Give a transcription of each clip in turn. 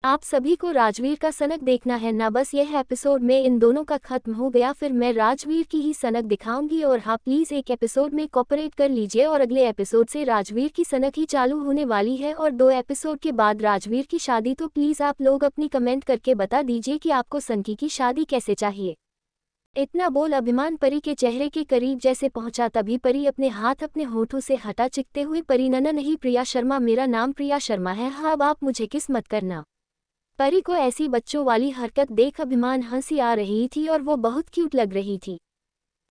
आप सभी को राजवीर का सनक देखना है ना। बस यह एपिसोड में इन दोनों का खत्म हो गया, फिर मैं राजवीर की ही सनक दिखाऊंगी। और हाँ, प्लीज़ एक एपिसोड में कोऑपरेट कर लीजिए और अगले एपिसोड से राजवीर की सनक ही चालू होने वाली है और 2 एपिसोड के बाद राजवीर की शादी। तो प्लीज़ आप लोग अपनी कमेंट करके बता दीजिए कि आपको सनकी की शादी कैसे चाहिए। इतना बोल अभिमान परी के चेहरे के करीब जैसे पहुंचा, तभी परी अपने हाथ अपने होठों से हटा चिकते हुए, परी नना नहीं प्रिया शर्मा, मेरा नाम प्रिया शर्मा है। हाँ, अब आप मुझे किस मत करना। परी को ऐसी बच्चों वाली हरकत देख अभिमान हंसी आ रही थी और वो बहुत क्यूट लग रही थी।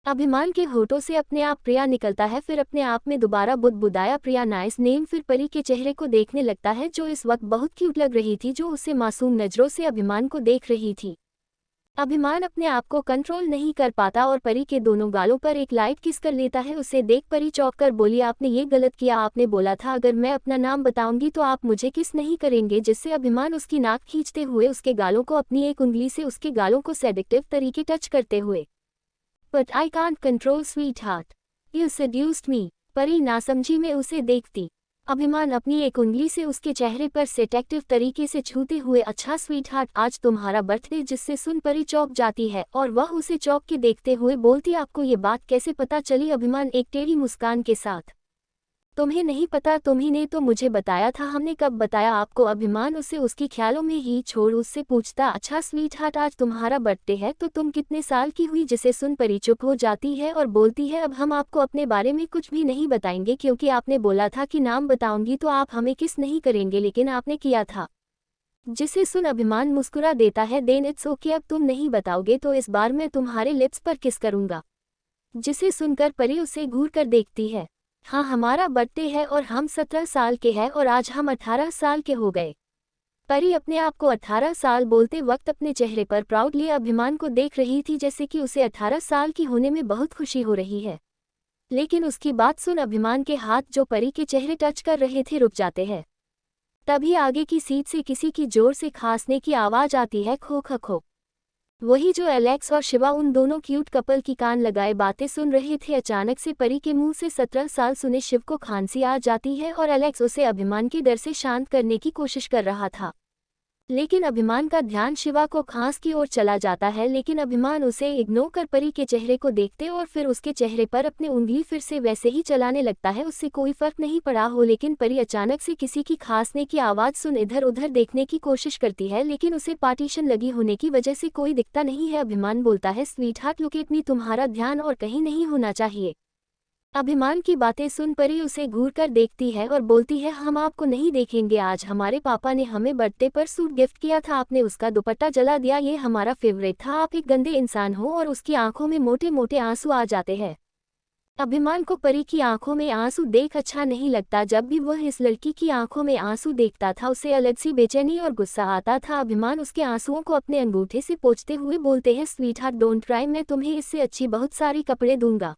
अभिमान के होठों से अपने आप प्रिया निकलता है, फिर अपने आप में दोबारा बुदबुदाया प्रिया नाइस नेम। फिर परी के चेहरे को देखने लगता है जो इस वक्त बहुत क्यूट लग रही थी, जो उसे मासूम नजरों से अभिमान को देख रही थी। अभिमान अपने आप को कंट्रोल नहीं कर पाता और परी के दोनों गालों पर एक लाइट किस कर लेता है। उसे देख परी चौंक कर बोली, आपने ये गलत किया, आपने बोला था अगर मैं अपना नाम बताऊंगी तो आप मुझे किस नहीं करेंगे। जिससे अभिमान उसकी नाक खींचते हुए उसके गालों को अपनी एक उंगली से उसके गालों को सेडिक्टिव तरीके टच करते हुए, but I can't control sweetheart, you seduced me. परी नासमझी में उसे देखती। अभिमान अपनी एक उंगली से उसके चेहरे पर सेडेक्टिव तरीके से छूते हुए, अच्छा स्वीट हार्ट, आज तुम्हारा बर्थडे। जिससे सुन परी चौंक जाती है और वह उसे चौंक के देखते हुए बोलती, आपको ये बात कैसे पता चली। अभिमान एक टेढ़ी मुस्कान के साथ, तुम्हें नहीं पता, तुम्ही ने तो मुझे बताया था। हमने कब बताया आपको। अभिमान उसे उसकी ख्यालों में ही छोड़ उससे पूछता, अच्छा स्वीट हार्ट, आज तुम्हारा बर्थडे है तो तुम कितने साल की हुई। जिसे सुन परी चुप हो जाती है और बोलती है, अब हम आपको अपने बारे में कुछ भी नहीं बताएंगे क्योंकि आपने बोला था कि नाम बताऊंगी तो आप हमें किस नहीं करेंगे, लेकिन आपने किया था। जिसे सुन अभिमान मुस्कुरा देता है, देन इट्स ओके, अब तुम नहीं बताओगे तो इस बार मैं तुम्हारे लिप्स पर किस करूंगा। जिसे सुनकर परी उसे घूर कर देखती है। हाँ, हमारा बर्थडे है और हम 17 साल के हैं और आज हम 18 साल के हो गए। परी अपने आप को 18 साल बोलते वक्त अपने चेहरे पर प्राउडली अभिमान को देख रही थी, जैसे कि उसे 18 साल की होने में बहुत खुशी हो रही है। लेकिन उसकी बात सुन अभिमान के हाथ जो परी के चेहरे टच कर रहे थे रुक जाते हैं। तभी आगे की सीट से किसी की जोर से खांसने की आवाज आती है, खो खो खो। वही जो एलेक्स और शिवा उन दोनों क्यूट कपल की कान लगाए बातें सुन रहे थे। अचानक से परी के मुंह से 17 साल सुने शिव को खांसी आ जाती है और एलेक्स उसे अभिमान के डर से शांत करने की कोशिश कर रहा था, लेकिन अभिमान का ध्यान शिवा को खांस की ओर चला जाता है। लेकिन अभिमान उसे इग्नोर कर परी के चेहरे को देखते और फिर उसके चेहरे पर अपनी उंगली फिर से वैसे ही चलाने लगता है। उससे कोई फर्क नहीं पड़ा हो, लेकिन परी अचानक से किसी की खांसने की आवाज़ सुन इधर उधर देखने की कोशिश करती है, लेकिन उसे पार्टीशन लगी होने की वजह से कोई दिखता नहीं है। अभिमान बोलता है, sweet heart look at me, तुम्हारा ध्यान और कहीं नहीं होना चाहिए। अभिमान की बातें सुन परी उसे घूर कर देखती है और बोलती है, हम आपको नहीं देखेंगे। आज हमारे पापा ने हमें बर्थडे पर सूट गिफ्ट किया था, आपने उसका दुपट्टा जला दिया, ये हमारा फेवरेट था। आप एक गंदे इंसान हो। और उसकी आंखों में मोटे मोटे आंसू आ जाते हैं। अभिमान को परी की आंखों में आंसू देख अच्छा नहीं लगता। जब भी वह इस लड़की की आंखों में आंसू देखता था उसे अलग सी बेचैनी और गुस्सा आता था। अभिमान उसके आंसुओं को अपने अंगूठे से पोंछते हुए बोलते हैं, स्वीट हार्ट डोंट क्राई, मैं तुम्हें इससे अच्छी बहुत सारी कपड़े दूंगा।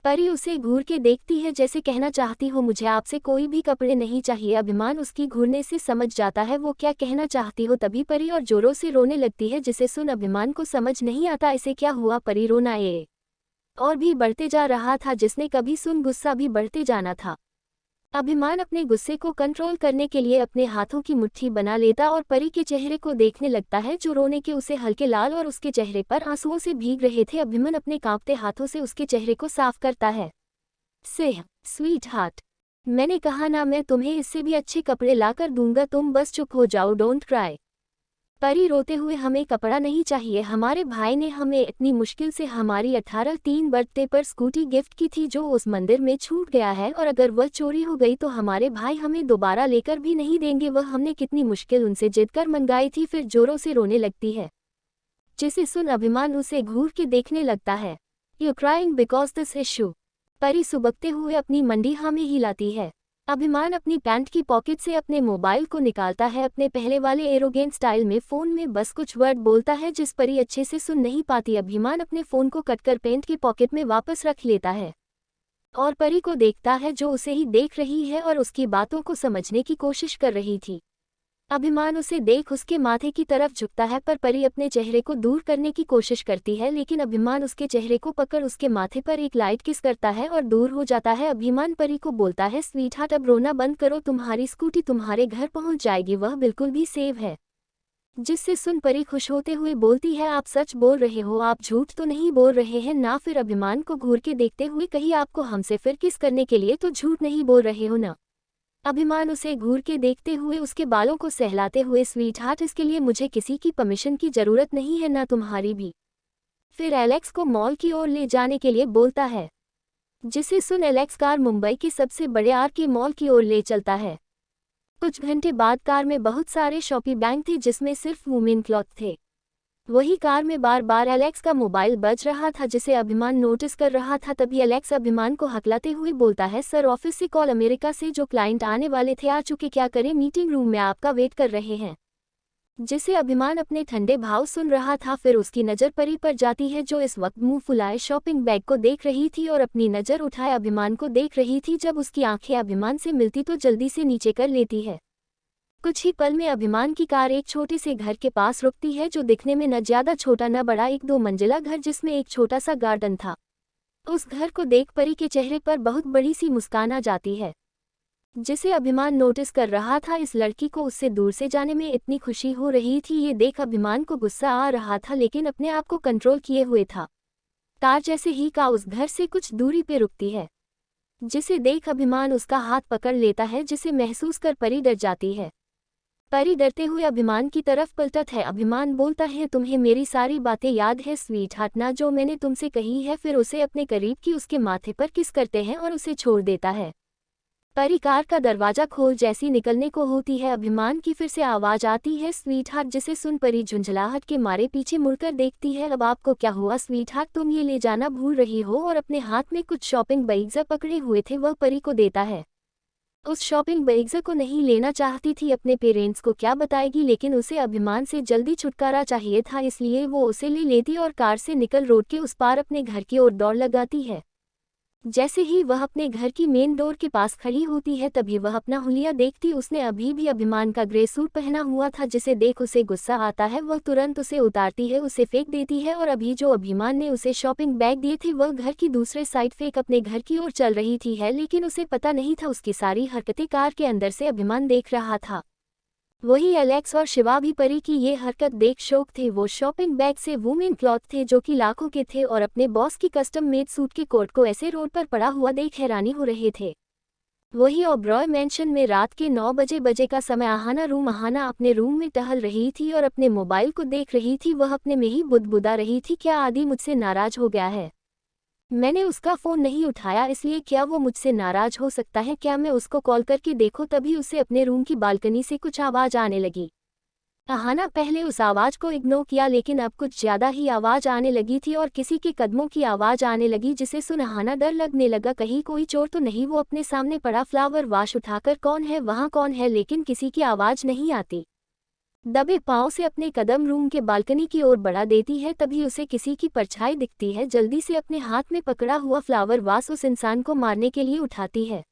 परी उसे घूर के देखती है जैसे कहना चाहती हो, मुझे आपसे कोई भी कपड़े नहीं चाहिए। अभिमान उसकी घूरने से समझ जाता है वो क्या कहना चाहती हो। तभी परी और जोरों से रोने लगती है, जिसे सुन अभिमान को समझ नहीं आता इसे क्या हुआ। परी रोना ये और भी बढ़ते जा रहा था, जिसने कभी सुन गुस्सा भी बढ़ते जाना था। अभिमान अपने गुस्से को कंट्रोल करने के लिए अपने हाथों की मुट्ठी बना लेता और परी के चेहरे को देखने लगता है जो रोने के उसे हल्के लाल और उसके चेहरे पर आंसुओं से भीग रहे थे। अभिमान अपने कांपते हाथों से उसके चेहरे को साफ करता है। से स्वीट हार्ट, मैंने कहा ना, मैं तुम्हें इससे भी अच्छे कपड़े लाकर दूंगा, तुम बस चुप हो जाओ, डोंट क्राई। परी रोते हुए, हमें कपड़ा नहीं चाहिए, हमारे भाई ने हमें इतनी मुश्किल से हमारी 18 बर्थडे पर स्कूटी गिफ्ट की थी जो उस मंदिर में छूट गया है, और अगर वह चोरी हो गई तो हमारे भाई हमें दोबारा लेकर भी नहीं देंगे। वह हमने कितनी मुश्किल उनसे जिद कर मंगाई थी। फिर जोरों से रोने लगती है, जिसे सुन अभिमान उसे घूर के देखने लगता है। You crying because this issue. परी सुबकते हुए अपनी मंडी हाँ में हिलाती है। अभिमान अपनी पैंट की पॉकेट से अपने मोबाइल को निकालता है, अपने पहले वाले एरोगेंट स्टाइल में फ़ोन में बस कुछ वर्ड बोलता है जिस परी अच्छे से सुन नहीं पाती। अभिमान अपने फ़ोन को कटकर पैंट की पॉकेट में वापस रख लेता है और परी को देखता है जो उसे ही देख रही है और उसकी बातों को समझने की कोशिश कर रही थी। अभिमान उसे देख उसके माथे की तरफ झुकता है, पर परी अपने चेहरे को दूर करने की कोशिश करती है, लेकिन अभिमान उसके चेहरे को पकड़ उसके माथे पर एक लाइट किस करता है और दूर हो जाता है। अभिमान परी को बोलता है, स्वीट हार्ट अब रोना बंद करो, तुम्हारी स्कूटी तुम्हारे घर पहुंच जाएगी, वह बिल्कुल भी सेफ है। जिससे सुन परी खुश होते हुए बोलती है, आप सच बोल रहे हो, आप झूठ तो नहीं बोल रहे हैं ना। फिर अभिमान को घूर के देखते हुए, कहीं आपको हमसे फिर किस करने के लिए तो झूठ नहीं बोल रहे हो ना। अभिमान उसे घूर के देखते हुए उसके बालों को सहलाते हुए, स्वीट हार्ट, इसके लिए मुझे किसी की परमिशन की जरूरत नहीं है ना तुम्हारी भी। फिर एलेक्स को मॉल की ओर ले जाने के लिए बोलता है, जिसे सुन एलेक्स कार मुंबई के सबसे बड़े आर के मॉल की ओर ले चलता है। कुछ घंटे बाद कार में बहुत सारे शॉपिंग बैग थे जिसमें सिर्फ वुमेन क्लॉथ थे। वही कार में बार बार एलेक्स का मोबाइल बज रहा था जिसे अभिमान नोटिस कर रहा था। तभी एलेक्स अभिमान को हकलाते हुए बोलता है, सर ऑफिस से कॉल, अमेरिका से जो क्लाइंट आने वाले थे आ चुके, क्या करें, मीटिंग रूम में आपका वेट कर रहे हैं। जिसे अभिमान अपने ठंडे भाव सुन रहा था। फिर उसकी नज़र परी पर जाती है जो इस वक्त मुंह फुलाए शॉपिंग बैग को देख रही थी और अपनी नज़र उठाए अभिमान को देख रही थी। जब उसकी आंखें अभिमान से मिलती तो जल्दी से नीचे कर लेती है। कुछ ही पल में अभिमान की कार एक छोटे से घर के पास रुकती है जो दिखने में न ज्यादा छोटा न बड़ा, एक 2 मंजिला घर जिसमें एक छोटा सा गार्डन था। उस घर को देख परी के चेहरे पर बहुत बड़ी सी मुस्कान आ जाती है। जिसे अभिमान नोटिस कर रहा था, इस लड़की को उससे दूर से जाने में इतनी खुशी हो रही थी। ये देख अभिमान को गुस्सा आ रहा था लेकिन अपने आप को कंट्रोल किए हुए था। कार जैसे ही का उस घर से कुछ दूरी पे रुकती है, जिसे देख अभिमान उसका हाथ पकड़ लेता है, जिसे महसूस कर परी डर जाती है। परी डरते हुए अभिमान की तरफ पलटत है। अभिमान बोलता है, तुम्हें मेरी सारी बातें याद है स्वीट हार्ट ना, जो मैंने तुमसे कही है। फिर उसे अपने करीब की उसके माथे पर किस करते हैं और उसे छोड़ देता है। परी कार का दरवाजा खोल जैसी निकलने को होती है, अभिमान की फिर से आवाज आती है, स्वीट हार्ट। जिसे सुन परी झुंझलाहट के मारे पीछे मुड़कर देखती है। अब आपको क्या हुआ स्वीट हार्ट, तुम ये ले जाना भूल रही हो। और अपने हाथ में कुछ शॉपिंग बैग्स पकड़े हुए थे वह परी को देता है। उस शॉपिंग बैग्स को नहीं लेना चाहती थी, अपने पेरेंट्स को क्या बताएगी, लेकिन उसे अभिमान से जल्दी छुटकारा चाहिए था, इसलिए वो उसे ले लेती और कार से निकल रोड के उस पार अपने घर की ओर दौड़ लगाती है। जैसे ही वह अपने घर की मेन डोर के पास खड़ी होती है तभी वह अपना हुलिया देखती। उसने अभी भी अभिमान का ग्रे सूट पहना हुआ था, जिसे देख उसे गुस्सा आता है। वह तुरंत उसे उतारती है, उसे फेंक देती है और अभी जो अभिमान ने उसे शॉपिंग बैग दिए थे वह घर की दूसरे साइड फेंक अपने घर की ओर चल रही थी लेकिन उसे पता नहीं था उसकी सारी हरकतें कार के अंदर से अभिमान देख रहा था। वही एलेक्स और शिवा भी परी की ये हरकत देख शौक थे। वो शॉपिंग बैग से वुमेन क्लॉथ थे जो कि लाखों के थे और अपने बॉस की कस्टम मेड सूट के कोट को ऐसे रोड पर पड़ा हुआ देख हैरानी हो रहे थे। वही ओबरॉय मैंशन में रात के 9 बजे का समय अहाना अपने रूम में टहल रही थी और अपने मोबाइल को देख रही थी। वह अपने में ही बुदबुदा रही थी, क्या आदि मुझसे नाराज हो गया है, मैंने उसका फ़ोन नहीं उठाया इसलिए क्या वो मुझसे नाराज हो सकता है, क्या मैं उसको कॉल करके देखूं। तभी उसे अपने रूम की बालकनी से कुछ आवाज़ आने लगी। अहाना पहले उस आवाज़ को इग्नोर किया लेकिन अब कुछ ज़्यादा ही आवाज़ आने लगी थी और किसी के कदमों की आवाज़ आने लगी, जिसे सुन अहाना डर लगने लगा, कहीं कोई चोर तो नहीं। वो अपने सामने पड़ा फ्लावर वाश उठाकर कौन है वहाँ कौन है, लेकिन किसी की आवाज़ नहीं आती। दबे पांव से अपने कदम रूम के बालकनी की ओर बढ़ा देती है, तभी उसे किसी की परछाई दिखती है। जल्दी से अपने हाथ में पकड़ा हुआ फ्लावर वास उस इंसान को मारने के लिए उठाती है।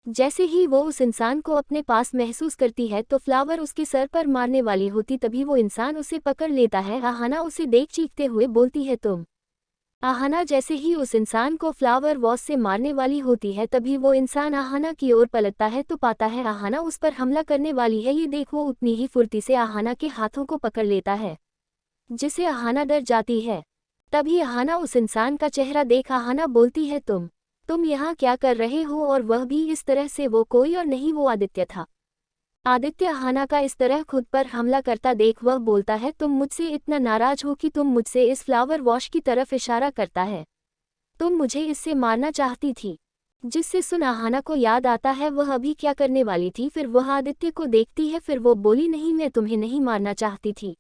जैसे ही वो उस इंसान को अपने पास महसूस करती है तो फ्लावर उसके सर पर मारने वाली होती, तभी वो इंसान उसे पकड़ लेता है। अहाना उसे देख चीखते हुए बोलती है, तुम। आहाना जैसे ही उस इंसान को फ्लावर वॉश से मारने वाली होती है तभी वो इंसान आहाना की ओर पलटता है तो पाता है आहाना उस पर हमला करने वाली है। ये देख वो उतनी ही फुर्ती से आहाना के हाथों को पकड़ लेता है, जिसे आहाना डर जाती है। तभी आहाना उस इंसान का चेहरा देख आहाना बोलती है, तुम यहाँ क्या कर रहे हो, और वह भी इस तरह से। वो कोई और नहीं, वो आदित्य था। आदित्य आहाना का इस तरह खुद पर हमला करता देख वह बोलता है, तुम मुझसे इतना नाराज हो कि तुम मुझसे इस फ्लावर वॉश की तरफ इशारा करता है, तुम मुझे इससे मारना चाहती थी। जिससे सुन आहाना को याद आता है वह अभी क्या करने वाली थी। फिर वह आदित्य को देखती है, फिर वो बोली, नहीं मैं तुम्हें नहीं मारना चाहती थी।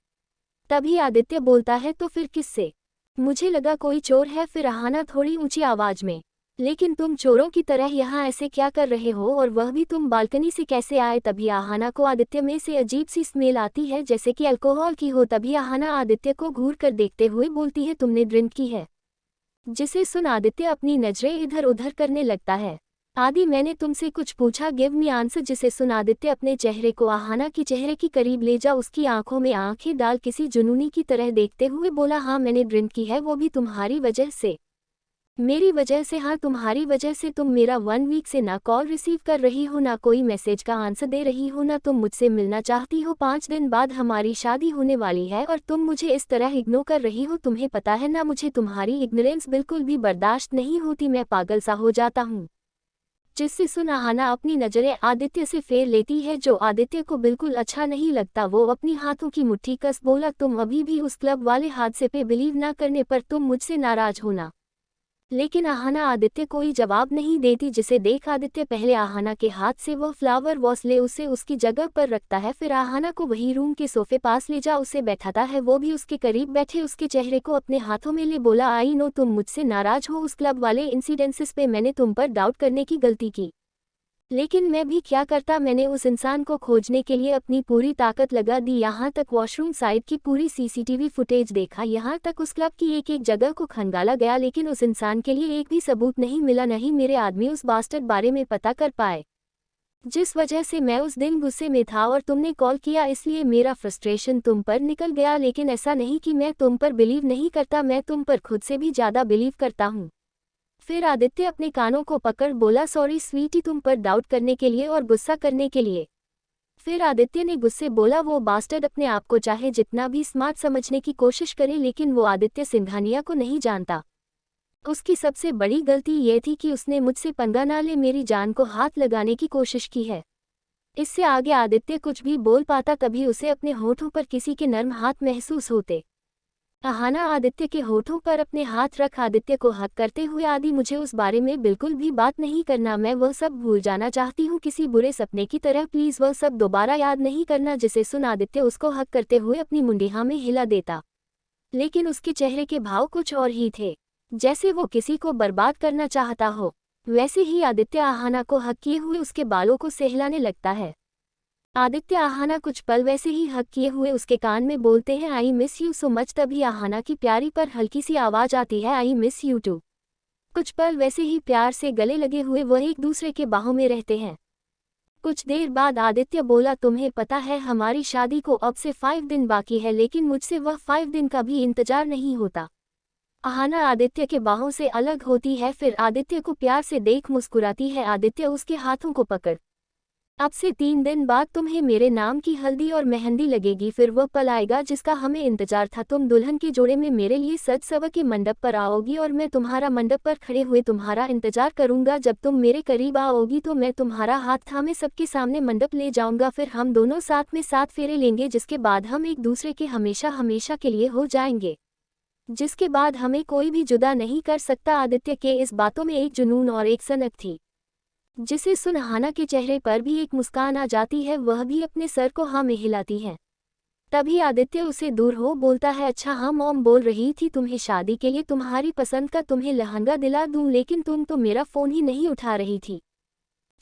तभी आदित्य बोलता है, तो फिर किससे, मुझे लगा कोई चोर है। फिर आहाना थोड़ी ऊंची आवाज में, लेकिन तुम चोरों की तरह यहाँ ऐसे क्या कर रहे हो, और वह भी तुम बालकनी से कैसे आए। तभी आहाना को आदित्य में से अजीब सी स्मेल आती है जैसे कि अल्कोहल की हो। तभी आहाना आदित्य को घूर कर देखते हुए बोलती है, तुमने ड्रिंक की है। जिसे सुन आदित्य अपनी नजरें इधर उधर करने लगता है। आदि मैंने तुमसे कुछ पूछा, गिव मी आंसर। जिसे सुन आदित्य अपने चेहरे को आहाना की चेहरे की करीब ले जा उसकी आंखों में आंखें डाल किसी जुनूनी की तरह देखते हुए बोला, हाँ मैंने ड्रिंक की है, वो भी तुम्हारी वजह से। मेरी वजह से, हाँ तुम्हारी वजह से तुम मेरा 1 वीक से ना कॉल रिसीव कर रही हो, ना कोई मैसेज का आंसर दे रही हो, ना तुम मुझसे मिलना चाहती हो। 5 दिन बाद हमारी शादी होने वाली है और तुम मुझे इस तरह इग्नोर कर रही हो। तुम्हें पता है ना, मुझे तुम्हारी इग्नोरेंस बिल्कुल भी बर्दाश्त नहीं होती, मैं पागल सा हो जाता हूँ। जिससे सुन अहाना अपनी नजरें आदित्य से फेर लेती है, जो आदित्य को बिल्कुल अच्छा नहीं लगता। वो अपनी हाथों की मुट्ठी कस बोला, तुम अभी भी उस क्लब वाले हादसे पे बिलीव ना करने पर तुम मुझसे नाराज होना। लेकिन आहाना आदित्य कोई जवाब नहीं देती, जिसे देख आदित्य पहले आहाना के हाथ से वह फ्लावर वॉस ले उसे उसकी जगह पर रखता है, फिर आहाना को वही रूम के सोफे पास ले जा उसे बैठाता है। वो भी उसके करीब बैठे उसके चेहरे को अपने हाथों में ले बोला, आई नो तुम मुझसे नाराज हो उस क्लब वाले इंसिडेंसेस पे, मैंने तुम पर डाउट करने की गलती की, लेकिन मैं भी क्या करता, मैंने उस इंसान को खोजने के लिए अपनी पूरी ताकत लगा दी। यहाँ तक वॉशरूम साइड की पूरी सीसीटीवी फुटेज देखा, यहाँ तक उस क्लब की एक एक जगह को खंगाला गया, लेकिन उस इंसान के लिए एक भी सबूत नहीं मिला, नहीं मेरे आदमी उस बास्टर्ड बारे में पता कर पाए, जिस वजह से मैं उस दिन गुस्से में था और तुमने कॉल किया, इसलिए मेरा फ्रस्ट्रेशन तुम पर निकल गया। लेकिन ऐसा नहीं कि मैं तुम पर बिलीव नहीं करता, मैं तुम पर खुद से भी ज़्यादा बिलीव करता हूँ। फिर आदित्य अपने कानों को पकड़ बोला, सॉरी स्वीटी, तुम पर डाउट करने के लिए और गुस्सा करने के लिए। फिर आदित्य ने गुस्से बोला, वो बास्टर्ड अपने आप को चाहे जितना भी स्मार्ट समझने की कोशिश करे, लेकिन वो आदित्य सिंघानिया को नहीं जानता। उसकी सबसे बड़ी गलती ये थी कि उसने मुझसे पंगा ना ले मेरी जान को हाथ लगाने की कोशिश की है। इससे आगे आदित्य कुछ भी बोल पाता, तभी उसे अपने होठों पर किसी के नर्म हाथ महसूस होते। अहाना आदित्य के होठों पर अपने हाथ रख आदित्य को हक करते हुए, आदि मुझे उस बारे में बिल्कुल भी बात नहीं करना, मैं वह सब भूल जाना चाहती हूँ किसी बुरे सपने की तरह, प्लीज़ वह सब दोबारा याद नहीं करना। जिसे सुन आदित्य उसको हक करते हुए अपनी मुंडिया में हिला देता, लेकिन उसके चेहरे के भाव कुछ और ही थे, जैसे वो किसी को बर्बाद करना चाहता हो। वैसे ही आदित्य आहाना को हक किए हुए उसके बालों को सहलाने लगता है। आदित्य आहाना कुछ पल वैसे ही हक किए हुए उसके कान में बोलते हैं, I miss you so much. तभी आहाना की प्यारी पर हल्की सी आवाज आती है, आई मिस यू टू। कुछ पल वैसे ही प्यार से गले लगे हुए वह एक दूसरे के बाहों में रहते हैं। कुछ देर बाद आदित्य बोला, तुम्हें पता है हमारी शादी को अब से 5 दिन बाकी है, लेकिन मुझसे वह 5 दिन का भी इंतजार नहीं होता। आहाना आदित्य के बाहों से अलग होती है, फिर आदित्य को प्यार से देख मुस्कुराती है। आदित्य उसके हाथों को पकड़, अब से 3 दिन बाद तुम्हें मेरे नाम की हल्दी और मेहंदी लगेगी, फिर वह पल आएगा जिसका हमें इंतजार था। तुम दुल्हन के जोड़े में मेरे लिए सज सवर के मंडप पर आओगी और मैं तुम्हारा मंडप पर खड़े हुए तुम्हारा इंतजार करूंगा। जब तुम मेरे करीब आओगी तो मैं तुम्हारा हाथ थामे सबके सामने मंडप ले जाऊंगा, फिर हम दोनों साथ में 7 फेरे लेंगे, जिसके बाद हम एक दूसरे के हमेशा हमेशा के लिए हो जाएंगे, जिसके बाद हमें कोई भी जुदा नहीं कर सकता। आदित्य के इस बातों में एक जुनून और एक सनक थी, जिसे सुन अहाना के चेहरे पर भी एक मुस्कान आ जाती है, वह भी अपने सर को हाँ में हिलाती है। तभी आदित्य उसे दूर हो बोलता है, अच्छा हाँ मॉम बोल रही थी तुम्हें शादी के लिए तुम्हारी पसंद का तुम्हें लहंगा दिला दूं, लेकिन तुम तो मेरा फ़ोन ही नहीं उठा रही थी।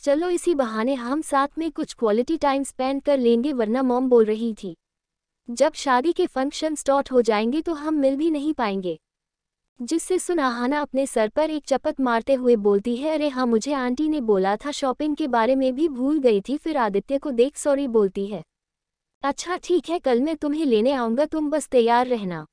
चलो इसी बहाने हम साथ में कुछ क्वालिटी टाइम स्पेंड कर लेंगे, वरना मॉम बोल रही थी जब शादी के फंक्शन स्टार्ट हो जाएंगे तो हम मिल भी नहीं पाएंगे। जिससे सुन अहाना अपने सर पर एक चपत मारते हुए बोलती है, अरे हाँ मुझे आंटी ने बोला था, शॉपिंग के बारे में भी भूल गई थी। फिर आदित्य को देख सॉरी बोलती है, अच्छा ठीक है कल मैं तुम्हें लेने आऊँगा, तुम बस तैयार रहना।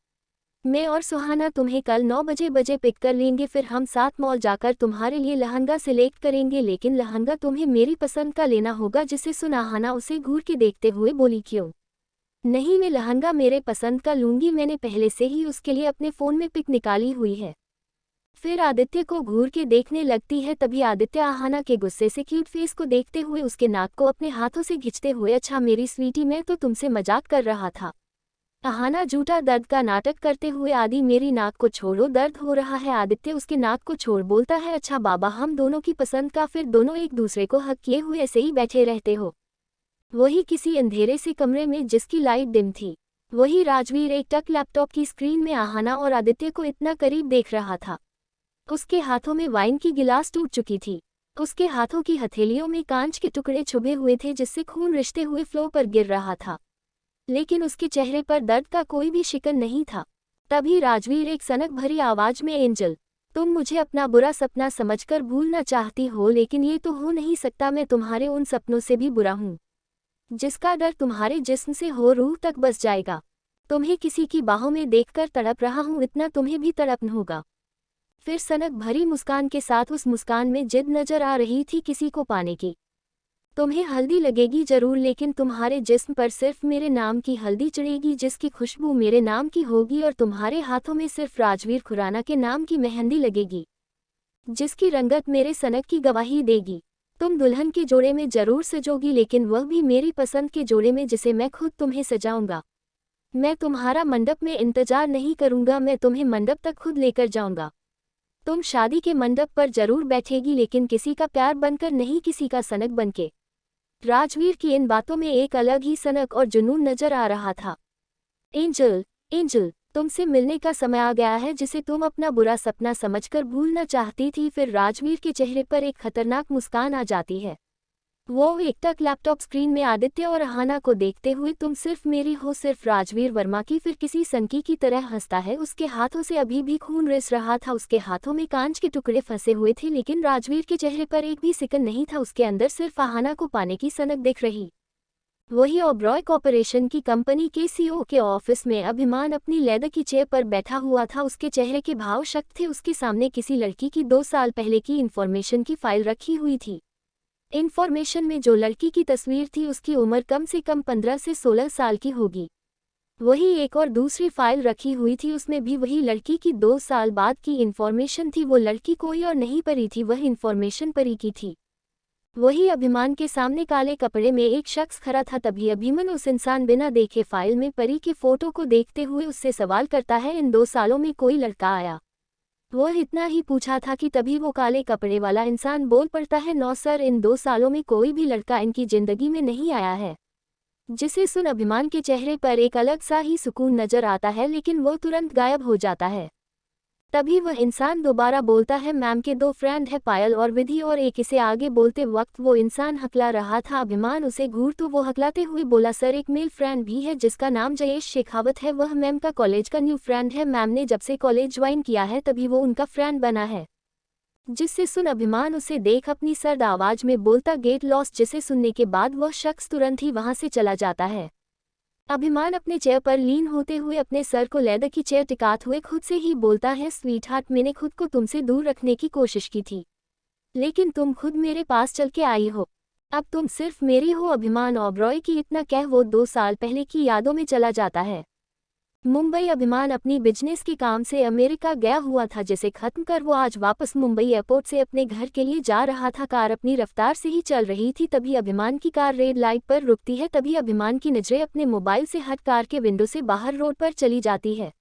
मैं और सुहाना तुम्हें कल 9 बजे पिक कर लेंगे, फिर हम साथ मॉल जाकर तुम्हारे लिए लहंगा सिलेक्ट करेंगे, लेकिन लहंगा तुम्हें मेरी पसंद का लेना होगा। जिसे सुन अहाना उसे घूर के देखते हुए बोली, क्यों नहीं, मैं लहंगा मेरे पसंद का लूंगी, मैंने पहले से ही उसके लिए अपने फ़ोन में पिक निकाली हुई है। फिर आदित्य को घूर के देखने लगती है, तभी आदित्य आहाना के गुस्से से क्यूट फेस को देखते हुए उसके नाक को अपने हाथों से खींचते हुए, अच्छा मेरी स्वीटी मैं तो तुमसे मजाक कर रहा था। आहाना झूठा दर्द का नाटक करते हुए, आदि मेरी नाक को छोड़ो दर्द हो रहा है। आदित्य उसके नाक को छोड़ बोलता है, अच्छा बाबा हम दोनों की पसंद का। फिर दोनों एक दूसरे को हक किए हुए ऐसे ही बैठे रहते हो, वही किसी अंधेरे से कमरे में जिसकी लाइट डिम थी। वही राजवीर एक टक लैपटॉप की स्क्रीन में आहाना और आदित्य को इतना करीब देख रहा था। उसके हाथों में वाइन की गिलास टूट चुकी थी, उसके हाथों की हथेलियों में कांच के टुकड़े छुभे हुए थे, जिससे खून रिश्ते हुए फ्लोर पर गिर रहा था, लेकिन उसके चेहरे पर दर्द का कोई भी शिकन नहीं था। तभी राजवीर एक सनक भरी आवाज में, एंजल तुम मुझे अपना बुरा सपना समझकर भूलना चाहती हो, लेकिन ये तो हो नहीं सकता, मैं तुम्हारे उन सपनों से भी बुरा हूँ जिसका डर तुम्हारे जिस्म से हो रूह तक बस जाएगा। तुम्हें किसी की बाहों में देखकर तड़प रहा हूँ, इतना तुम्हें भी तड़पना होगा। फिर सनक भरी मुस्कान के साथ उस मुस्कान में जिद नजर आ रही थी किसी को पाने की। तुम्हें हल्दी लगेगी जरूर, लेकिन तुम्हारे जिस्म पर सिर्फ मेरे नाम की हल्दी चढ़ेगी, जिसकी खुशबू मेरे नाम की होगी, और तुम्हारे हाथों में सिर्फ राजवीर खुराना के नाम की मेहंदी लगेगी, जिसकी रंगत मेरे सनक की गवाही देगी। तुम दुल्हन के जोड़े में जरूर सजोगी, लेकिन वह भी मेरी पसंद के जोड़े में, जिसे मैं खुद तुम्हें सजाऊंगा। मैं तुम्हारा मंडप में इंतजार नहीं करूंगा, मैं तुम्हें मंडप तक खुद लेकर जाऊंगा। तुम शादी के मंडप पर जरूर बैठेगी, लेकिन किसी का प्यार बनकर नहीं, किसी का सनक बनके। राजवीर की इन बातों में एक अलग ही सनक और जुनून नजर आ रहा था। एंजल, एंजल, तुमसे मिलने का समय आ गया है, जिसे तुम अपना बुरा सपना समझकर भूलना चाहती थी। फिर राजवीर के चेहरे पर एक खतरनाक मुस्कान आ जाती है। वो एकटक लैपटॉप स्क्रीन में आदित्य और अहाना को देखते हुए, तुम सिर्फ मेरी हो, सिर्फ राजवीर वर्मा की। फिर किसी संकी की तरह हंसता है। उसके हाथों से अभी भी खून रिस रहा था, उसके हाथों में कांच के टुकड़े फंसे हुए थे, लेकिन राजवीर के चेहरे पर एक भी सिकन नहीं था। उसके अंदर सिर्फ अहाना को पाने की सनक दिख रही। वही ओबरॉय कॉर्पोरेशन की कंपनी के सीईओ के ऑफिस में अभिमान अपनी लेदर की चेयर पर बैठा हुआ था। उसके चेहरे के भाव शक्त थे। उसके सामने किसी लड़की की 2 साल पहले की इन्फॉर्मेशन की फाइल रखी हुई थी। इन्फॉर्मेशन में जो लड़की की तस्वीर थी, उसकी उम्र कम से कम 15 से 16 साल की होगी। वही एक और दूसरी फाइल रखी हुई थी, उसमें भी वही लड़की की 2 साल बाद की इन्फॉर्मेशन थी। वो लड़की कोई और नहीं परी थी, वह इन्फॉर्मेशन परी की थी। वही अभिमान के सामने काले कपड़े में एक शख्स खड़ा था। तभी अभिमान उस इंसान बिना देखे फाइल में परी के फोटो को देखते हुए उससे सवाल करता है, इन 2 सालों में कोई लड़का आया? वह इतना ही पूछा था कि तभी वो काले कपड़े वाला इंसान बोल पड़ता है, नो सर, इन 2 सालों में कोई भी लड़का इनकी जिंदगी में नहीं आया है। जिसे सुन अभिमान के चेहरे पर एक अलग सा ही सुकून नजर आता है, लेकिन वो तुरंत गायब हो जाता है। तभी वह इंसान दोबारा बोलता है, मैम के 2 फ्रेंड है, पायल और विधि, और एक। इसे आगे बोलते वक्त वो इंसान हकला रहा था। अभिमान उसे घूर तो वो हकलाते हुए बोला, सर, एक मेल फ्रेंड भी है जिसका नाम जयेश शेखावत है। वह मैम का कॉलेज का न्यू फ्रेंड है। मैम ने जब से कॉलेज ज्वाइन किया है तभी वो उनका फ्रेंड बना है। जिससे सुन अभिमान उसे देख अपनी सर्द आवाज में बोलता, गेट लॉस्ट, जिसे सुनने के बाद वह शख्स तुरंत ही वहां से चला जाता है। अभिमान अपने चेयर पर लीन होते हुए अपने सर को लेदर की चेयर टिकाते हुए खुद से ही बोलता है, स्वीट हार्ट, मैंने खुद को तुमसे दूर रखने की कोशिश की थी, लेकिन तुम खुद मेरे पास चल के आई हो। अब तुम सिर्फ मेरी हो। अभिमान ओबरॉय की इतना कह वो 2 साल पहले की यादों में चला जाता है। मुंबई। अभिमान अपनी बिजनेस के काम से अमेरिका गया हुआ था, जिसे खत्म कर वो आज वापस मुंबई एयरपोर्ट से अपने घर के लिए जा रहा था। कार अपनी रफ्तार से ही चल रही थी। तभी अभिमान की कार रेड लाइट पर रुकती है। तभी अभिमान की नजरें अपने मोबाइल से हट कार के विंडो से बाहर रोड पर चली जाती है।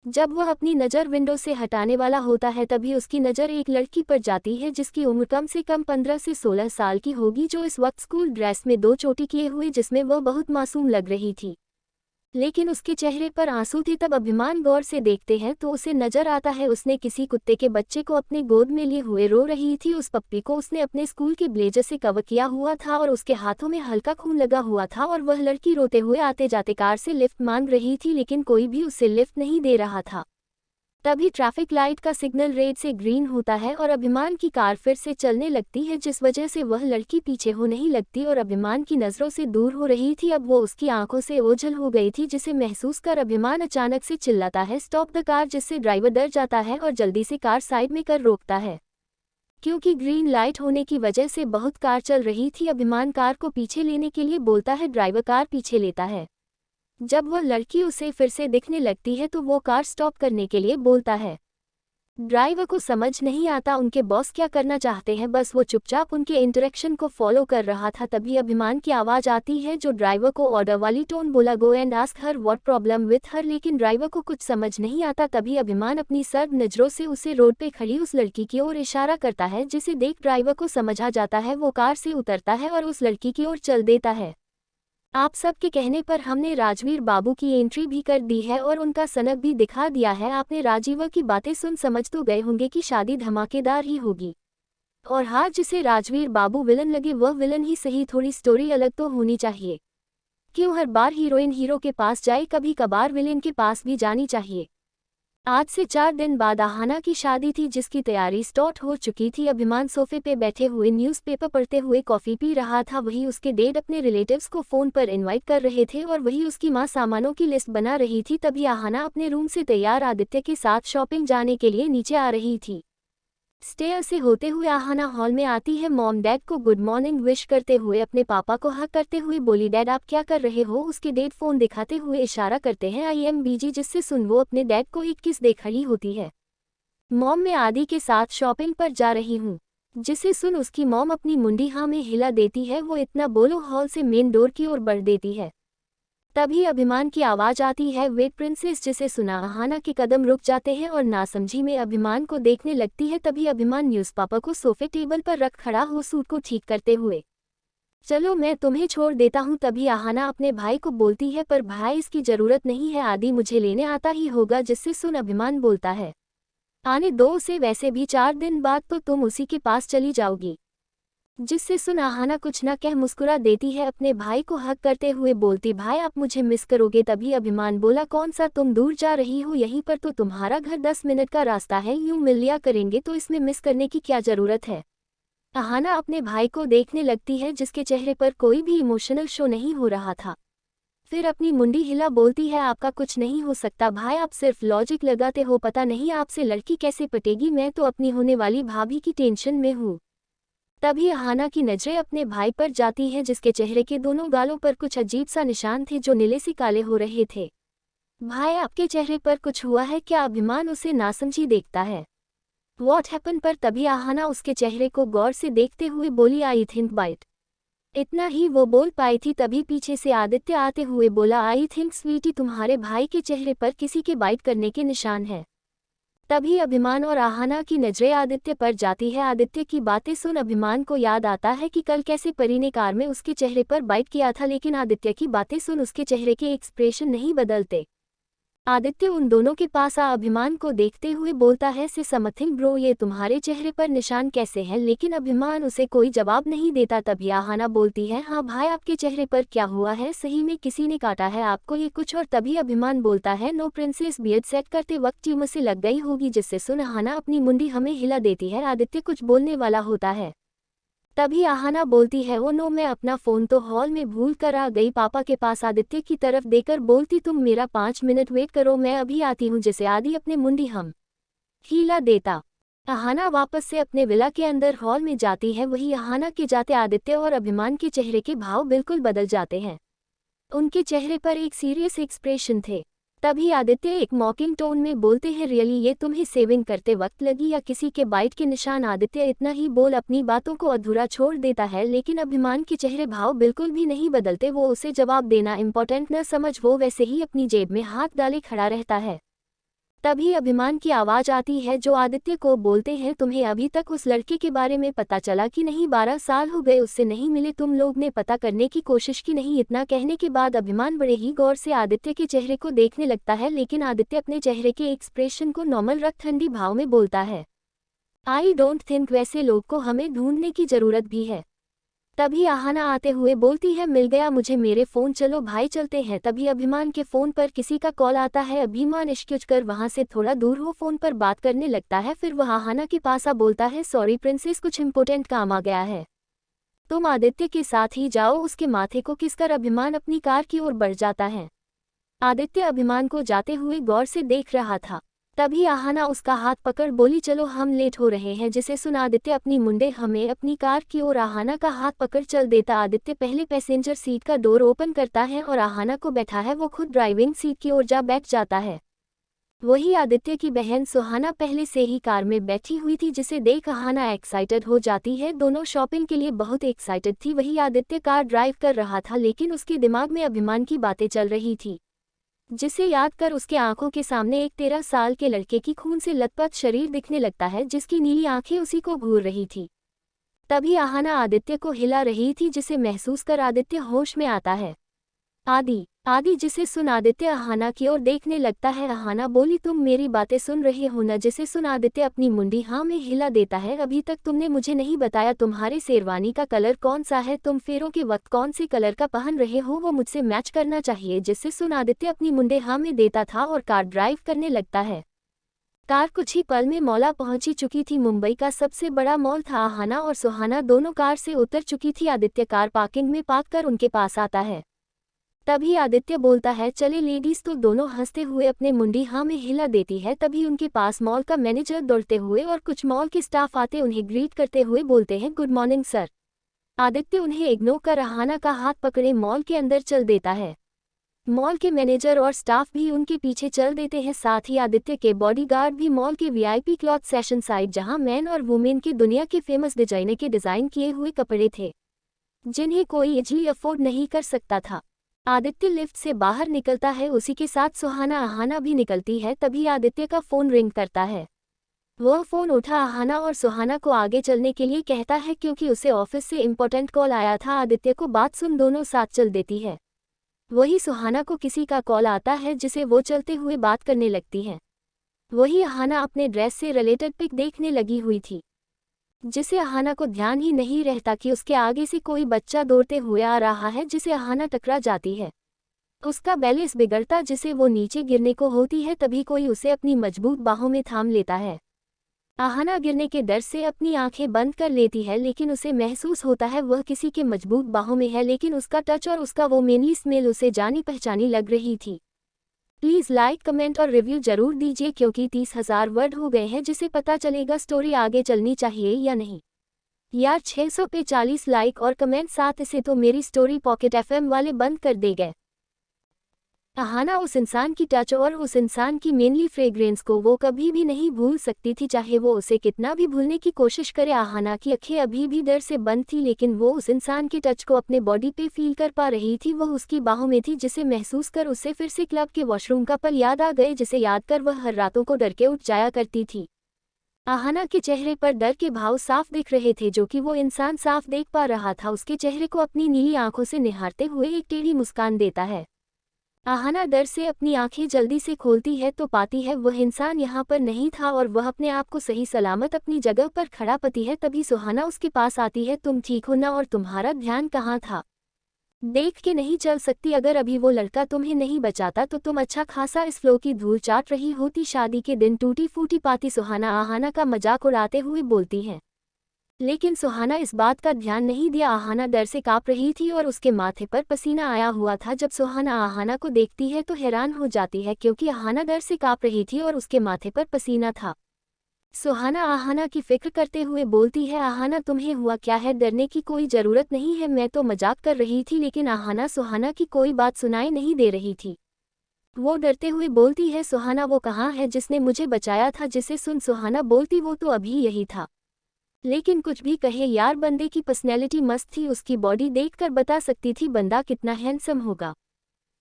जब वह अपनी नज़र विंडो से हटाने वाला होता है, तभी उसकी नज़र एक लड़की पर जाती है जिसकी उम्र कम से कम 15 से 16 साल की होगी, जो इस वक्त स्कूल ड्रेस में 2 चोटी किए हुए, जिसमें वह बहुत मासूम लग रही थी, लेकिन उसके चेहरे पर आंसू थे। तब अभिमान गौर से देखते हैं तो उसे नजर आता है उसने किसी कुत्ते के बच्चे को अपने गोद में लिए हुए रो रही थी। उस पप्पी को उसने अपने स्कूल के ब्लेजर से कवर किया हुआ था और उसके हाथों में हल्का खून लगा हुआ था, और वह लड़की रोते हुए आते जाते कार से लिफ्ट मांग रही थी, लेकिन कोई भी उसे लिफ्ट नहीं दे रहा था। तभी ट्रैफिक लाइट का सिग्नल रेड से ग्रीन होता है और अभिमान की कार फिर से चलने लगती है, जिस वजह से वह लड़की पीछे हो नहीं लगती और अभिमान की नज़रों से दूर हो रही थी। अब वो उसकी आंखों से ओझल हो गई थी, जिसे महसूस कर अभिमान अचानक से चिल्लाता है, स्टॉप द कार, जिससे ड्राइवर डर जाता है और जल्दी से कार साइड में कर रोकता है। क्योंकि ग्रीन लाइट होने की वजह से बहुत कार चल रही थी, अभिमान कार को पीछे लेने के लिए बोलता है, ड्राइवर कार पीछे लेता है। जब वह लड़की उसे फिर से दिखने लगती है तो वो कार स्टॉप करने के लिए बोलता है। ड्राइवर को समझ नहीं आता उनके बॉस क्या करना चाहते हैं, बस वो चुपचाप उनके इंटरेक्शन को फॉलो कर रहा था। तभी अभिमान की आवाज़ आती है जो ड्राइवर को ऑर्डर वाली टोन बोला, go and ask her what problem with her, लेकिन ड्राइवर को कुछ समझ नहीं आता। तभी अभिमान अपनी सर्द नज़रों से उसे रोड पे खड़ी उस लड़की की ओर इशारा करता है, जिसे देख ड्राइवर को समझ आ जाता है। वो कार से उतरता है और उस लड़की की ओर चल देता है। आप सबके कहने पर हमने राजवीर बाबू की एंट्री भी कर दी है और उनका सनक भी दिखा दिया है। आपने राजीव की बातें सुन समझ तो गए होंगे कि शादी धमाकेदार ही होगी। और हाँ, जिसे राजवीर बाबू विलन लगे वह विलन ही सही, थोड़ी स्टोरी अलग तो होनी चाहिए। क्यों हर बार हीरोइन हीरो के पास जाए, कभी कभार विलेन के पास भी जानी चाहिए। आज से 4 दिन बाद आहाना की शादी थी जिसकी तैयारी स्टार्ट हो चुकी थी। अभिमान सोफे पे बैठे हुए न्यूज़पेपर पढ़ते हुए कॉफ़ी पी रहा था। वही उसके डैड अपने रिलेटिव्स को फ़ोन पर इनवाइट कर रहे थे और वही उसकी माँ सामानों की लिस्ट बना रही थी। तभी आहाना अपने रूम से तैयार आदित्य के साथ शॉपिंग जाने के लिए नीचे आ रही थी। स्टेयर से होते हुए आहाना हॉल में आती है। मॉम डैड को गुड मॉर्निंग विश करते हुए अपने पापा को हक करते हुए बोली, डैड आप क्या कर रहे हो? उसके डैड फोन दिखाते हुए इशारा करते हैं आई एम बीजी, जिससे सुन वो अपने डैड को एक किस दे खड़ी होती है। मॉम मैं आदि के साथ शॉपिंग पर जा रही हूँ, जिसे सुन उसकी मॉम अपनी मुंडी हाँ में हिला देती है। वो इतना बोलो हॉल से मेन डोर की ओर बढ़ देती है। तभी अभिमान की आवाज़ आती है, वेट प्रिंसेस, जिसे सुना आहाना के कदम रुक जाते हैं और नासमझी में अभिमान को देखने लगती है। तभी अभिमान न्यूज़पेपर को सोफे टेबल पर रख खड़ा हो सूट को ठीक करते हुए, चलो मैं तुम्हें छोड़ देता हूँ। तभी आहाना अपने भाई को बोलती है, पर भाई इसकी ज़रूरत नहीं है, आदि मुझे लेने आता ही होगा। जिससे सुन अभिमान बोलता है, आने दो उसे, वैसे भी 4 दिन बाद तो तुम उसी के पास चली जाओगी। जिससे सुन आहाना कुछ न कह मुस्कुरा देती है। अपने भाई को हक करते हुए बोलती, भाई आप मुझे मिस करोगे? तभी अभिमान बोला, कौन सा तुम दूर जा रही हो? यहीं पर तो तुम्हारा घर 10 मिनट का रास्ता है, यूं मिल लिया करेंगे तो इसमें मिस करने की क्या ज़रूरत है? आहाना अपने भाई को देखने लगती है जिसके चेहरे पर कोई भी इमोशनल शो नहीं हो रहा था। फिर अपनी मुंडी हिला बोलती है, आपका कुछ नहीं हो सकता भाई, आप सिर्फ लॉजिक लगाते हो, पता नहीं आपसे लड़की कैसे पटेगी, मैं तो अपनी होने वाली भाभी की टेंशन में हूँ। तभी आहाना की नजरें अपने भाई पर जाती हैं जिसके चेहरे के दोनों गालों पर कुछ अजीब सा निशान थे जो नीले से काले हो रहे थे। भाई आपके चेहरे पर कुछ हुआ है क्या? अभिमान उसे नासमझी देखता है। What happen? पर तभी आहाना उसके चेहरे को गौर से देखते हुए बोली, आई थिंक बाइट। इतना ही वो बोल पाई थी तभी पीछे से आदित्य आते हुए बोला, आई थिंक स्वीटी तुम्हारे भाई के चेहरे पर किसी के बाइट करने के निशान हैं। तभी अभिमान और आहाना की नजरें आदित्य पर जाती है। आदित्य की बातें सुन अभिमान को याद आता है कि कल कैसे परी ने कार में उसके चेहरे पर बाइट किया था, लेकिन आदित्य की बातें सुन उसके चेहरे के एक्सप्रेशन नहीं बदलते। आदित्य उन दोनों के पास आ अभिमान को देखते हुए बोलता है, से समथिंग ब्रो, ये तुम्हारे चेहरे पर निशान कैसे हैं? लेकिन अभिमान उसे कोई जवाब नहीं देता। तभी आहाना बोलती है, हाँ भाई आपके चेहरे पर क्या हुआ है? सही में किसी ने काटा है आपको ये कुछ? और तभी अभिमान बोलता है, नो प्रिंसेस, बियर्ड सेट करते वक्त ट्यूमर से लग गई होगी। जिससे सुन आहाना अपनी मुंडी हमें हिला देती है। आदित्य कुछ बोलने वाला होता है तभी आहाना बोलती है, ओ नो, मैं अपना फ़ोन तो हॉल में भूल कर आ गई पापा के पास। आदित्य की तरफ देकर बोलती, तुम मेरा 5 मिनट वेट करो, मैं अभी आती हूँ। जिसे आदि अपने मुंडी हम हीला देता। आहाना वापस से अपने विला के अंदर हॉल में जाती है। वही आहाना के जाते आदित्य और अभिमान के चेहरे के भाव बिल्कुल बदल जाते हैं। उनके चेहरे पर एक सीरियस एक्सप्रेशन थे। तभी आदित्य एक मॉकिंग टोन में बोलते हैं, रियली ये तुम्हें सेविंग करते वक्त लगी या किसी के बाइट के निशान? आदित्य इतना ही बोल अपनी बातों को अधूरा छोड़ देता है, लेकिन अभिमान के चेहरे भाव बिल्कुल भी नहीं बदलते। वो उसे जवाब देना इम्पोर्टेंट न समझ वो वैसे ही अपनी जेब में हाथ डाले खड़ा रहता है। तभी अभिमान की आवाज़ आती है जो आदित्य को बोलते हैं, तुम्हें अभी तक उस लड़के के बारे में पता चला कि नहीं? 12 साल हो गए उससे नहीं मिले, तुम लोग ने पता करने की कोशिश की नहीं? इतना कहने के बाद अभिमान बड़े ही गौर से आदित्य के चेहरे को देखने लगता है, लेकिन आदित्य अपने चेहरे के एक्सप्रेशन को नॉर्मल रख ठंडी भाव में बोलता है, आई डोंट थिंक वैसे लोग को हमें ढूंढने की ज़रूरत भी है। तभी आहाना आते हुए बोलती है, मिल गया मुझे मेरे फ़ोन, चलो भाई चलते हैं। तभी अभिमान के फ़ोन पर किसी का कॉल आता है। अभिमान इश्क्युज कर वहाँ से थोड़ा दूर हो फ़ोन पर बात करने लगता है। फिर वह आहाना के पास आ बोलता है, सॉरी प्रिंसेस, कुछ इम्पोर्टेंट काम आ गया है, तुम आदित्य के साथ ही जाओ। उसके माथे को किसकर अभिमान अपनी कार की ओर बढ़ जाता है। आदित्य अभिमान को जाते हुए गौर से देख रहा था। तभी आहाना उसका हाथ पकड़ बोली, चलो हम लेट हो रहे हैं। जिसे सुन आदित्य अपनी मुंडे हमें अपनी कार की ओर आहाना का हाथ पकड़ चल देता। आदित्य पहले पैसेंजर सीट का डोर ओपन करता है और आहाना को बैठा है वो खुद ड्राइविंग सीट की ओर जा बैठ जाता है। वही आदित्य की बहन सुहाना पहले से ही कार में बैठी हुई थी, जिसे देख आहाना एक्साइटेड हो जाती है। दोनों शॉपिंग के लिए बहुत एक्साइटेड थी। वही आदित्य कार ड्राइव कर रहा था, लेकिन उसके दिमाग में अभिमान की बातें चल रही थी, जिसे याद कर उसके आंखों के सामने एक 13 साल के लड़के की खून से लथपथ शरीर दिखने लगता है, जिसकी नीली आंखें उसी को घूर रही थी। तभी आहाना आदित्य को हिला रही थी, जिसे महसूस कर आदित्य होश में आता है। आदि आदि जिसे सुन आदित्य आहाना की ओर देखने लगता है। आहाना बोली, तुम मेरी बातें सुन रहे हो न? जिसे सुन आदित्य अपनी मुंडी हाँ में हिला देता है। अभी तक तुमने मुझे नहीं बताया तुम्हारे शेरवानी का कलर कौन सा है? तुम फेरों के वक्त कौन से कलर का पहन रहे हो? वो मुझसे मैच करना चाहिए। जिससे सुन आदित्य अपनी मुंडे हाँ में देता था और कार ड्राइव करने लगता है। कार कुछ ही पल में मौला पहुंची चुकी थी। मुंबई का सबसे बड़ा मॉल था। आहाना और सुहाना दोनों कार से उतर चुकी थी। आदित्य कार पार्किंग में पार्क कर उनके पास आता है। तभी आदित्य बोलता है, चले लेडीज। तो दोनों हंसते हुए अपने मुंडी हाँ में हिला देती है। तभी उनके पास मॉल का मैनेजर दौड़ते हुए और कुछ मॉल के स्टाफ आते उन्हें ग्रीट करते हुए बोलते हैं, गुड मॉर्निंग सर। आदित्य उन्हें इग्नोर कर आहाना का हाथ पकड़े मॉल के अंदर चल देता है। मॉल के मैनेजर और स्टाफ भी उनके पीछे चल देते हैं। साथ ही आदित्य के बॉडीगार्ड भी मॉल के वीआईपी क्लॉथ सेशन साइट, जहां मैन और वुमेन की दुनिया के फेमस डिजाइनर के डिजाइन किए हुए कपड़े थे, जिन्हें कोई इजली अफोर्ड नहीं कर सकता था। आदित्य लिफ्ट से बाहर निकलता है, उसी के साथ सुहाना आहाना भी निकलती है। तभी आदित्य का फोन रिंग करता है। वह फोन उठा आहाना और सुहाना को आगे चलने के लिए कहता है, क्योंकि उसे ऑफिस से इम्पोर्टेंट कॉल आया था। आदित्य को बात सुन दोनों साथ चल देती है। वही सुहाना को किसी का कॉल आता है, जिसे वो चलते हुए बात करने लगती है। वही आहाना अपने ड्रेस से रिलेटेड पिक देखने लगी हुई थी, जिसे आहाना को ध्यान ही नहीं रहता कि उसके आगे से कोई बच्चा दौड़ते हुए आ रहा है, जिसे आहाना टकरा जाती है। उसका बैलेंस बिगड़ता, जिसे वो नीचे गिरने को होती है। तभी कोई उसे अपनी मजबूत बाहों में थाम लेता है। आहाना गिरने के डर से अपनी आंखें बंद कर लेती है, लेकिन उसे महसूस होता है वह किसी के मजबूत बाहों में है। लेकिन उसका टच और उसका वो मेनली स्मेल उसे जानी पहचानी लग रही थी। प्लीज़ लाइक, कमेंट और रिव्यू जरूर दीजिए, क्योंकि 30,000 वर्ड हो गए हैं, जिसे पता चलेगा स्टोरी आगे चलनी चाहिए या नहीं। यार 600 पे 40 लाइक और कमेंट साथ इसे तो मेरी स्टोरी पॉकेट एफएम वाले बंद कर दे गए। आहाना उस इंसान की टच और उस इंसान की मेनली फ्रेग्रेंस को वो कभी भी नहीं भूल सकती थी, चाहे वो उसे कितना भी भूलने की कोशिश करे। आहाना की आंखें अभी भी डर से बंद थी, लेकिन वो उस इंसान के टच को अपने बॉडी पे फील कर पा रही थी। वह उसकी बाहों में थी, जिसे महसूस कर उसे फिर से क्लब के वॉशरूम का पल याद आ गए, जिसे याद कर वह हर रातों को डर के उठ जाया करती थी। आहाना के चेहरे पर डर के भाव साफ दिख रहे थे, जो कि वो इंसान साफ देख पा रहा था। उसके चेहरे को अपनी नीली आंखों से निहारते हुए एक टेढ़ी मुस्कान देता है। आहाना डर से अपनी आंखें जल्दी से खोलती है तो पाती है वह इंसान यहाँ पर नहीं था और वह अपने आप को सही सलामत अपनी जगह पर खड़ा पाती है। तभी सुहाना उसके पास आती है, तुम ठीक हो ना, और तुम्हारा ध्यान कहाँ था? देख के नहीं चल सकती? अगर अभी वो लड़का तुम्हें नहीं बचाता तो तुम अच्छा खासा इस फ्लो की धूल चाट रही होती। शादी के दिन टूटी फूटी पाती सुहाना आहाना का मजाक उड़ाते हुए बोलती है, लेकिन सुहाना इस बात का ध्यान नहीं दिया। आहाना डर से कांप रही थी और उसके माथे पर पसीना आया हुआ था। जब सुहाना आहाना को देखती है तो हैरान हो जाती है, क्योंकि आहाना डर से कांप रही थी और उसके माथे पर पसीना था। सुहाना आहाना की फिक्र करते हुए बोलती है, आहाना तुम्हें हुआ क्या है? डरने की कोई ज़रूरत नहीं है, मैं तो मजाक कर रही थी। लेकिन आहाना सुहाना की कोई बात सुनाई नहीं दे रही थी। वो डरते हुए बोलती है, सुहाना वो कहाँ है जिसने मुझे बचाया था? जिसे सुन सुहाना बोलती, वो तो अभी यही था। लेकिन कुछ भी कहे यार, बंदे की पर्सनैलिटी मस्त थी, उसकी बॉडी देखकर बता सकती थी बंदा कितना हैंडसम होगा।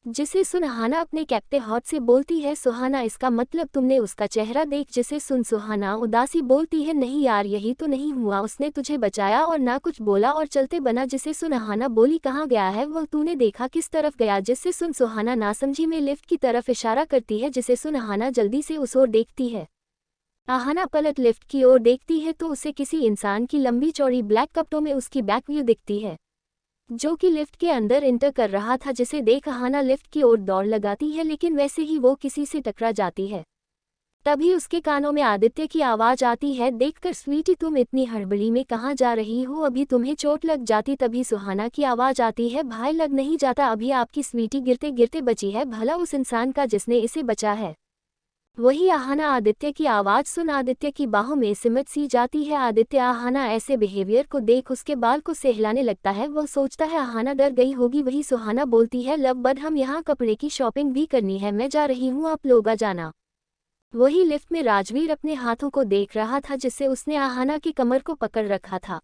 जिसे सुन आहाना अपने कैप्टे हॉट से बोलती है, सुहाना इसका मतलब तुमने उसका चेहरा देख? जिसे सुन सुहाना उदासी बोलती है, नहीं यार यही तो नहीं हुआ, उसने तुझे बचाया और ना कुछ बोला और चलते बना। जिसे सुन आहाना बोली, कहाँ गया है वह? तूने देखा किस तरफ गया? जिससे सुन सुहाना नासमझी में लिफ्ट की तरफ इशारा करती है। जिसे सुन आहाना जल्दी से उस ओर देखती है। आहाना पलट लिफ्ट की ओर देखती है तो उसे किसी इंसान की लंबी चौड़ी ब्लैक कपड़ों में उसकी बैक व्यू दिखती है, जो कि लिफ्ट के अंदर एंटर कर रहा था। जिसे देख आहाना लिफ्ट की ओर दौड़ लगाती है, लेकिन वैसे ही वो किसी से टकरा जाती है। तभी उसके कानों में आदित्य की आवाज आती है, देखकर स्वीटी तुम इतनी हड़बड़ी में कहाँ जा रही हो? अभी तुम्हें चोट लग जाती। तभी सुहाना की आवाज आती है, भाई लग नहीं जाता, अभी आपकी स्वीटी गिरते गिरते बची है, भला उस इंसान का जिसने इसे बचा है। वही आहाना आदित्य की आवाज सुन आदित्य की बाहों में सिमट सी जाती है। आदित्य आहाना ऐसे बिहेवियर को देख उसके बाल को सहलाने लगता है। वह सोचता है आहाना डर गई होगी। वही सुहाना बोलती है, लब बद हम यहाँ कपड़े की शॉपिंग भी करनी है, मैं जा रही हूँ, आप लोग आ जाना। वही लिफ्ट में राजवीर अपने हाथों को देख रहा था, जिससे उसने आहाना की कमर को पकड़ रखा था।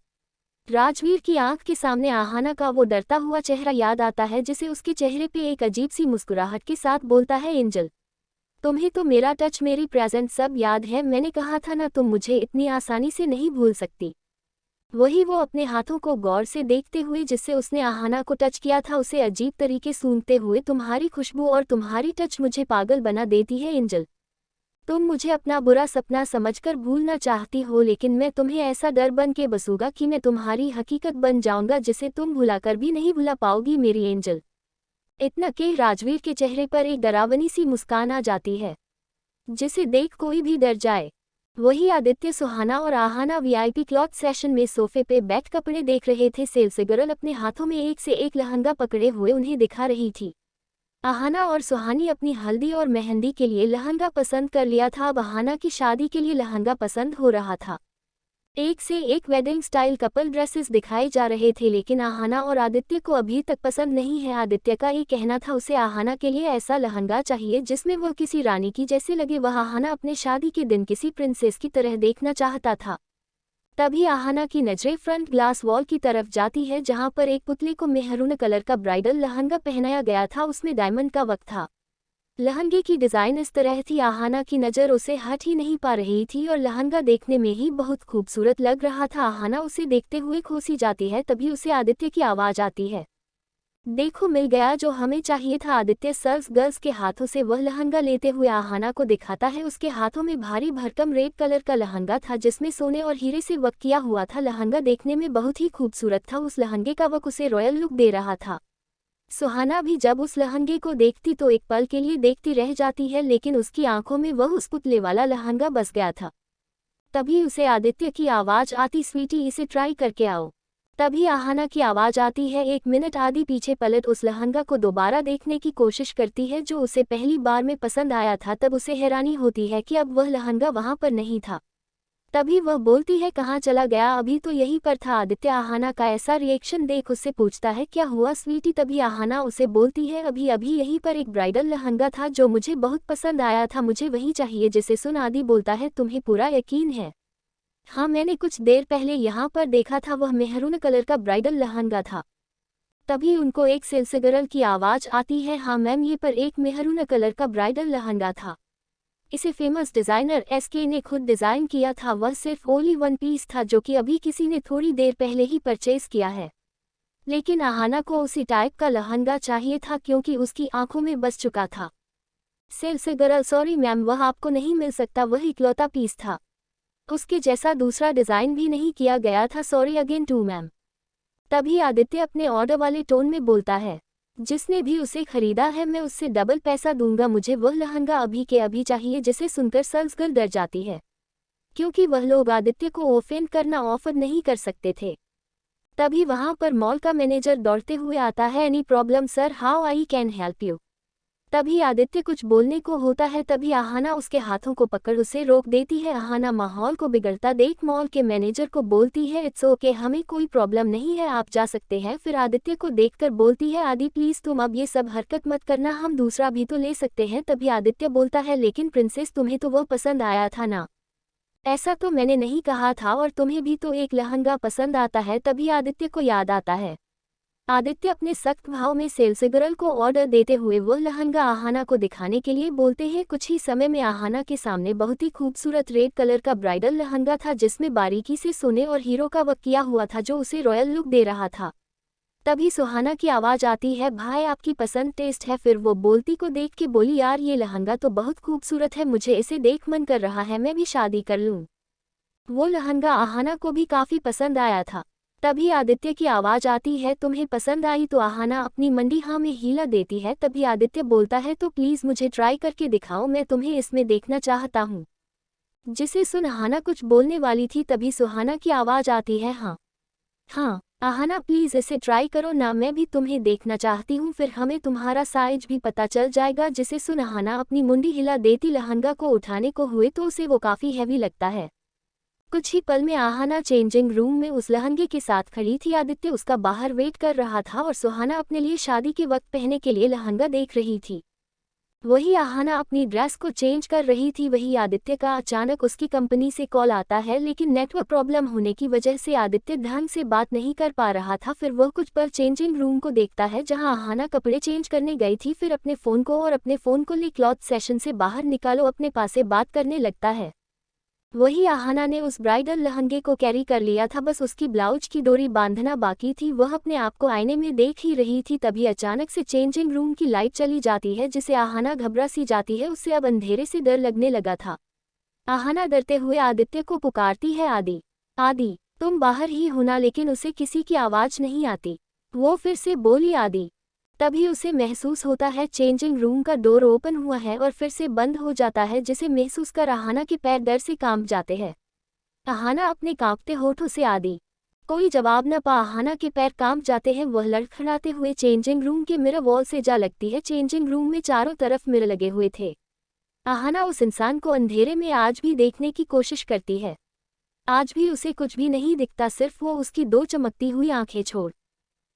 राजवीर की आंख के सामने आहाना का वो डरता हुआ चेहरा याद आता है, जिसे उसके चेहरे पे एक अजीब सी मुस्कुराहट के साथ बोलता है, एंजल तुम्हें तो मेरा टच मेरी प्रेजेंट सब याद है, मैंने कहा था ना तुम मुझे इतनी आसानी से नहीं भूल सकती। वही वो अपने हाथों को गौर से देखते हुए जिससे उसने आहाना को टच किया था उसे अजीब तरीके सूंघते हुए, तुम्हारी खुशबू और तुम्हारी टच मुझे पागल बना देती है एंजल। तुम मुझे अपना बुरा सपना समझकर भूलना चाहती हो, लेकिन मैं तुम्हें ऐसा डर बन के बसूंगा कि मैं तुम्हारी हकीकत बन जाऊंगा, जिसे तुम भुलाकर भी नहीं भुला पाओगी मेरी एंजल। इतना कि राजवीर के चेहरे पर एक डरावनी सी मुस्कान आ जाती है। जिसे देख कोई भी डर जाए। वही आदित्य, सुहाना और आहाना वीआईपी क्लॉथ सेशन में सोफे पे बैठ कपड़े देख रहे थे। सेल्स गर्ल अपने हाथों में एक से एक लहंगा पकड़े हुए उन्हें दिखा रही थी। आहाना और सुहानी अपनी हल्दी और मेहंदी के लिए लहंगा पसंद कर लिया था। अब आहाना की शादी के लिए लहंगा पसंद हो रहा था। एक से एक वेडिंग स्टाइल कपल ड्रेसेस दिखाए जा रहे थे, लेकिन आहाना और आदित्य को अभी तक पसंद नहीं है। आदित्य का ये कहना था उसे आहाना के लिए ऐसा लहंगा चाहिए जिसमें वह किसी रानी की जैसे लगे। वह आहाना अपने शादी के दिन किसी प्रिंसेस की तरह देखना चाहता था। तभी आहाना की नजरें फ्रंट ग्लास वॉल की तरफ जाती है, जहां पर एक पुतले को मेहरून कलर का ब्राइडल लहंगा पहनाया गया था। उसमें डायमंड का वर्क था। लहंगे की डिज़ाइन इस तरह थी, आहाना की नज़र उसे हट ही नहीं पा रही थी और लहंगा देखने में ही बहुत खूबसूरत लग रहा था। आहाना उसे देखते हुए खोसी जाती है, तभी उसे आदित्य की आवाज़ आती है। देखो, मिल गया जो हमें चाहिए था। आदित्य सर्व्स गर्ल्स के हाथों से वह लहंगा लेते हुए आहाना को दिखाता है। उसके हाथों में भारी भरकम रेड कलर का लहंगा था जिसमें सोने और हीरे से वर्क किया हुआ था। लहंगा देखने में बहुत ही खूबसूरत था। उस लहंगे का वर्क उसे रॉयल लुक दे रहा था। सुहाना भी जब उस लहंगे को देखती तो एक पल के लिए देखती रह जाती है, लेकिन उसकी आंखों में वह उस पुतले वाला लहंगा बस गया था। तभी उसे आदित्य की आवाज़ आती, स्वीटी इसे ट्राई करके आओ। तभी आहाना की आवाज़ आती है, एक मिनट। आदि पीछे पलट उस लहंगा को दोबारा देखने की कोशिश करती है जो उसे पहली बार में पसंद आया था। तब उसे हैरानी होती है कि अब वह लहंगा वहाँ पर नहीं था। तभी वह बोलती है, कहाँ चला गया? अभी तो यहीं पर था। आदित्य आहाना का ऐसा रिएक्शन देख उससे पूछता है, क्या हुआ स्वीटी? तभी आहाना उसे बोलती है, अभी अभी यहीं पर एक ब्राइडल लहंगा था जो मुझे बहुत पसंद आया था, मुझे वही चाहिए। जिसे सुन आदि बोलता है, तुम्हें पूरा यकीन है? हाँ, मैंने कुछ देर पहले यहाँ पर देखा था, वह मेहरून कलर का ब्राइडल लहंगा था। तभी उनको एक सेल्स गर्ल की आवाज़ आती है, हाँ मैम, ये पर एक मेहरून कलर का ब्राइडल लहंगा था। इसे फेमस डिज़ाइनर एसके ने खुद डिज़ाइन किया था। वह सिर्फ ओनली वन पीस था जो कि अभी किसी ने थोड़ी देर पहले ही परचेज किया है। लेकिन आहाना को उसी टाइप का लहंगा चाहिए था क्योंकि उसकी आंखों में बस चुका था। सेल्स गर्ल, सॉरी मैम, वह आपको नहीं मिल सकता, वह इकलौता पीस था। उसके जैसा दूसरा डिज़ाइन भी नहीं किया गया था, सॉरी अगेन टू मैम। तभी आदित्य अपने ऑर्डर वाले टोन में बोलता है, जिसने भी उसे खरीदा है मैं उससे डबल पैसा दूंगा, मुझे वह लहंगा अभी के अभी चाहिए। जिसे सुनकर सेल्स गर्ल डर जाती है क्योंकि वह लोग आदित्य को ऑफेंड करना ऑफर नहीं कर सकते थे। तभी वहां पर मॉल का मैनेजर दौड़ते हुए आता है, any problem sir, how I can help you? तभी आदित्य कुछ बोलने को होता है, तभी आहाना उसके हाथों को पकड़ उसे रोक देती है। आहाना माहौल को बिगड़ता देख मॉल के मैनेजर को बोलती है, इट्स ओके, हमें कोई प्रॉब्लम नहीं है, आप जा सकते हैं। फिर आदित्य को देखकर बोलती है, आदि प्लीज तुम अब ये सब हरकत मत करना, हम दूसरा भी तो ले सकते हैं। तभी आदित्य बोलता है, लेकिन प्रिंसेस तुम्हें तो वो पसंद आया था ना? ऐसा तो मैंने नहीं कहा था, और तुम्हें भी तो एक लहंगा पसंद आता है। तभी आदित्य को याद आता है। आदित्य अपने सख्त भाव में सेल्स गर्ल को ऑर्डर देते हुए वो लहंगा आहाना को दिखाने के लिए बोलते हैं। कुछ ही समय में आहाना के सामने बहुत ही खूबसूरत रेड कलर का ब्राइडल लहंगा था जिसमें बारीकी से सोने और हीरो का वर्क किया हुआ था जो उसे रॉयल लुक दे रहा था। तभी सुहाना की आवाज़ आती है, भाई आपकी पसंद टेस्ट है। फिर वो बोलती को देख के बोली, यार ये लहंगा तो बहुत खूबसूरत है, मुझे इसे देख मन कर रहा है मैं भी शादी कर लूँ। वो लहंगा आहाना को भी काफ़ी पसंद आया था। तभी आदित्य की आवाज़ आती है, तुम्हें पसंद आई? तो आहाना अपनी मंडी हाँ में हीला देती है। तभी आदित्य बोलता है, तो प्लीज़ मुझे ट्राई करके दिखाओ, मैं तुम्हें इसमें देखना चाहता हूँ। जिसे सुन आहाना कुछ बोलने वाली थी, तभी सुहाना की आवाज़ आती है, हाँ हाँ आहाना प्लीज़ इसे ट्राई करो ना, मैं भी तुम्हें देखना चाहती हूँ, फिर हमें तुम्हारा साइज भी पता चल जाएगा। जिसे सुन आहाना अपनी मुंडी हिला देती लहंगा को उठाने को हुए तो उसे वो काफ़ी हैवी लगता है। कुछ ही पल में आहाना चेंजिंग रूम में उस लहंगे के साथ खड़ी थी। आदित्य उसका बाहर वेट कर रहा था और सुहाना अपने लिए शादी के वक्त पहनने के लिए लहंगा देख रही थी। वही आहाना अपनी ड्रेस को चेंज कर रही थी। वही आदित्य का अचानक उसकी कंपनी से कॉल आता है, लेकिन नेटवर्क प्रॉब्लम होने की वजह से आदित्य ढंग से बात नहीं कर पा रहा था। फिर वह कुछ पल चेंजिंग रूम को देखता है जहां आहाना कपड़े चेंज करने गई थी। फिर अपने फ़ोन को ले क्लॉथ सेशन से बाहर निकालो, अपने पास से बात करने लगता है। वही आहाना ने उस ब्राइडल लहंगे को कैरी कर लिया था, बस उसकी ब्लाउज की डोरी बांधना बाकी थी। वह अपने आप को आईने में देख ही रही थी, तभी अचानक से चेंजिंग रूम की लाइट चली जाती है जिसे आहाना घबरा सी जाती है। उससे अब अंधेरे से डर लगने लगा था। आहाना डरते हुए आदित्य को पुकारती है, आदि आदि तुम बाहर ही होना, लेकिन उसे किसी की आवाज़ नहीं आती। वो फिर से बोली, आदि। तभी उसे महसूस होता है चेंजिंग रूम का डोर ओपन हुआ है और फिर से बंद हो जाता है, जिसे महसूस कर अहाना के पैर डर से कांप जाते हैं। अहाना अपने कांपते होठों से आदि कोई जवाब न पा अहाना के पैर कांप जाते हैं। वह लड़खड़ाते हुए चेंजिंग रूम के मिरर वॉल से जा लगती है। चेंजिंग रूम में चारों तरफ मिरर लगे हुए थे। अहाना उस इंसान को अंधेरे में आज भी देखने की कोशिश करती है। आज भी उसे कुछ भी नहीं दिखता, सिर्फ वो उसकी दो चमकती हुई आंखें छोड़।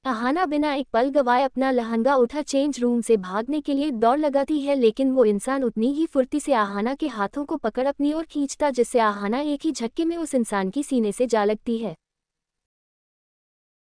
अहाना बिना एक पल गवाए अपना लहंगा उठा चेंज रूम से भागने के लिए दौड़ लगाती है, लेकिन वो इंसान उतनी ही फुर्ती से अहाना के हाथों को पकड़ अपनी ओर खींचता, जिससे अहाना एक ही झटके में उस इंसान की सीने से जा लगती है।